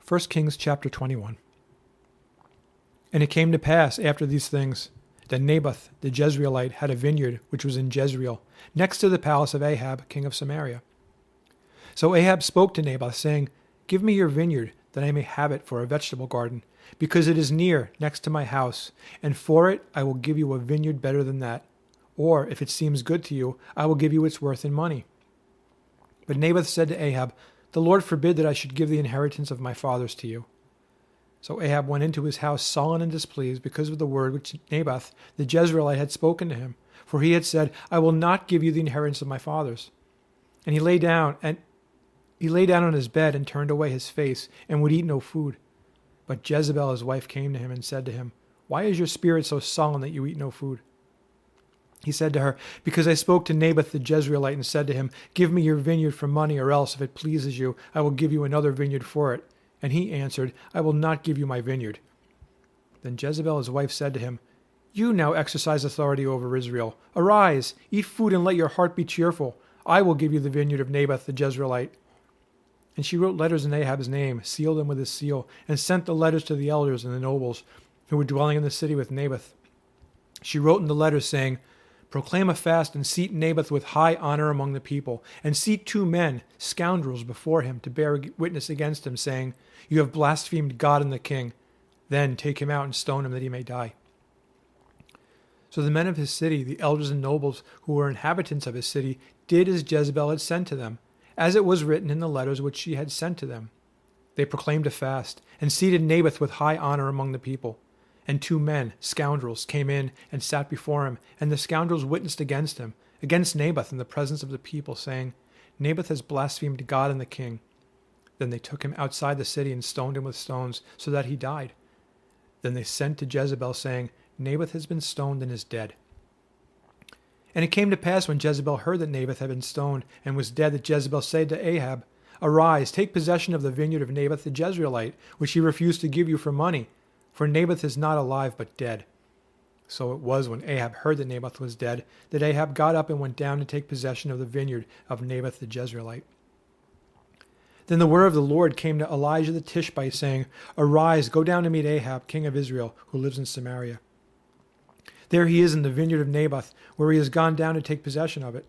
1 Kings chapter 21. And it came to pass after these things that Naboth the Jezreelite had a vineyard which was in Jezreel, next to the palace of Ahab, king of Samaria. So Ahab spoke to Naboth, saying, Give me your vineyard, that I may have it for a vegetable garden, because it is near, next to my house, and for it I will give you a vineyard better than that. Or, if it seems good to you, I will give you its worth in money. But Naboth said to Ahab, The Lord forbid that I should give the inheritance of my fathers to you. So Ahab went into his house sullen and displeased because of the word which Naboth the Jezreelite had spoken to him. For he had said, I will not give you the inheritance of my fathers. And he lay down on his bed and turned away his face and would eat no food. But Jezebel his wife came to him and said to him, Why is your spirit so sullen that you eat no food? He said to her, Because I spoke to Naboth the Jezreelite and said to him, Give me your vineyard for money, or else, if it pleases you, I will give you another vineyard for it. And he answered, I will not give you my vineyard. Then Jezebel his wife said to him, You now exercise authority over Israel. Arise, eat food, and let your heart be cheerful. I will give you the vineyard of Naboth the Jezreelite. And she wrote letters in Ahab's name, sealed them with his seal, and sent the letters to the elders and the nobles who were dwelling in the city with Naboth. She wrote in the letters, saying, Proclaim a fast and seat Naboth with high honor among the people, and seat 2 men, scoundrels, before him to bear witness against him, saying, You have blasphemed God and the king. Then take him out and stone him that he may die. So the men of his city, the elders and nobles who were inhabitants of his city, did as Jezebel had sent to them, as it was written in the letters which she had sent to them. They proclaimed a fast, and seated Naboth with high honor among the people. And 2 men, scoundrels, came in and sat before him, and the scoundrels witnessed against him, against Naboth in the presence of the people, saying, Naboth has blasphemed God and the king. Then they took him outside the city and stoned him with stones, so that he died. Then they sent to Jezebel, saying, Naboth has been stoned and is dead. And it came to pass when Jezebel heard that Naboth had been stoned and was dead, that Jezebel said to Ahab, Arise, take possession of the vineyard of Naboth the Jezreelite, which he refused to give you for money. For Naboth is not alive, but dead. So it was when Ahab heard that Naboth was dead, that Ahab got up and went down to take possession of the vineyard of Naboth the Jezreelite. Then the word of the Lord came to Elijah the Tishbite, saying, Arise, go down to meet Ahab, king of Israel, who lives in Samaria. There he is in the vineyard of Naboth, where he has gone down to take possession of it.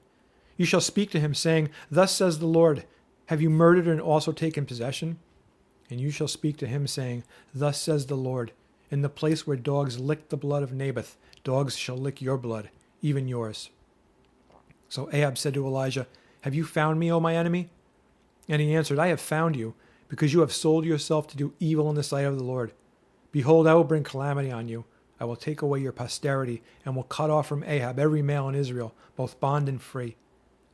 You shall speak to him, saying, Thus says the Lord, Have you murdered and also taken possession? And you shall speak to him, saying, Thus says the Lord, In the place where dogs licked the blood of Naboth, dogs shall lick your blood, even yours. So Ahab said to Elijah, Have you found me, O my enemy? And he answered, I have found you, because you have sold yourself to do evil in the sight of the Lord. Behold, I will bring calamity on you. I will take away your posterity, and will cut off from Ahab every male in Israel, both bond and free.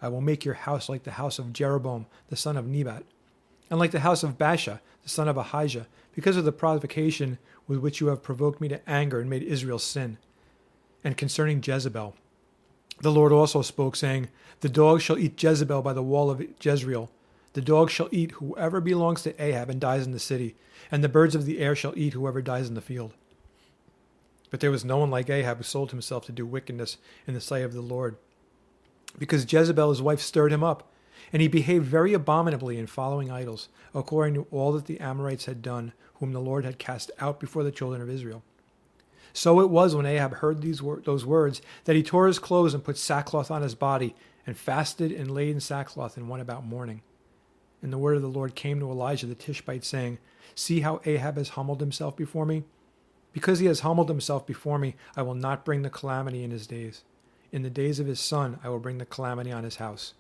I will make your house like the house of Jeroboam, the son of Nebat, and like the house of Baasha, the son of Ahijah, because of the provocation with which you have provoked me to anger and made Israel sin. And concerning Jezebel, the Lord also spoke, saying, The dogs shall eat Jezebel by the wall of Jezreel. The dogs shall eat whoever belongs to Ahab and dies in the city, and the birds of the air shall eat whoever dies in the field. But there was no one like Ahab who sold himself to do wickedness in the sight of the Lord, because Jezebel his wife stirred him up, and he behaved very abominably in following idols, according to all that the Amorites had done, whom the Lord had cast out before the children of Israel. So it was when Ahab heard those words, that he tore his clothes and put sackcloth on his body, and fasted and laid in sackcloth and went about mourning. And the word of the Lord came to Elijah the Tishbite, saying, See how Ahab has humbled himself before me? Because he has humbled himself before me, I will not bring the calamity in his days. In the days of his son I will bring the calamity on his house.